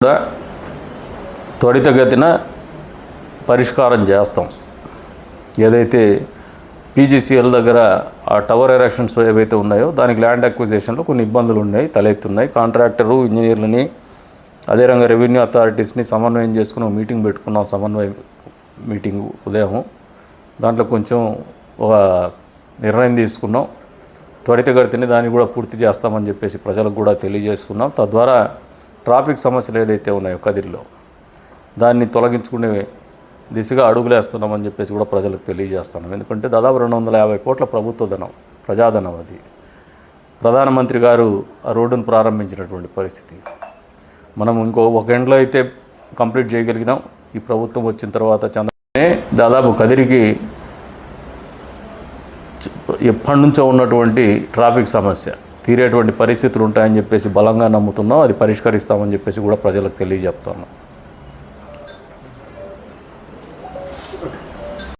కూడా త్వరితగతిన పరిష్కారం చేస్తాం. ఏదైతే పీజీసీఎల్ దగ్గర ఆ టవర్ ఎరెక్షన్స్ ఏవైతే ఉన్నాయో దానికి ల్యాండ్ అక్విజిషన్లో కొన్ని ఇబ్బందులు ఉన్నాయి, తలెత్తున్నాయి. కాంట్రాక్టరు, ఇంజనీర్లని, అదే రంగా రెవెన్యూ అథారిటీస్ని సమన్వయం చేసుకుని మీటింగ్ పెట్టుకున్నాం. సమన్వయ మీటింగ్ ఉదయం దాంట్లో కొంచెం ఒక నిర్ణయం తీసుకున్నాం. త్వరితగతిన దాన్ని కూడా పూర్తి చేస్తామని చెప్పేసి ప్రజలకు కూడా తెలియజేస్తున్నాం. తద్వారా ట్రాఫిక్ సమస్యలు ఏదైతే ఉన్నాయో కదిరిలో దాన్ని తొలగించుకునే దిశగా అడుగులేస్తున్నామని చెప్పేసి కూడా ప్రజలకు తెలియజేస్తున్నాం. ఎందుకంటే దాదాపు 250 కోట్ల ప్రభుత్వ ధనం, ప్రజాధనం. అది ప్రధానమంత్రి గారు ఆ రోడ్డును ప్రారంభించినటువంటి పరిస్థితి. మనం ఇంకో 1 గంటలో అయితే కంప్లీట్ చేయగలిగినాం. ఈ ప్రభుత్వం వచ్చిన తర్వాత చంద్రబాబు దాదాపు కదిరికి ఎప్పటి నుంచో ఉన్నటువంటి ట్రాఫిక్ సమస్య తీరేటువంటి పరిస్థితులు ఉంటాయని చెప్పేసి బలంగా నమ్ముతున్నాం. అది పరిష్కరిస్తామని చెప్పేసి కూడా ప్రజలకు తెలియజెప్తున్నాం.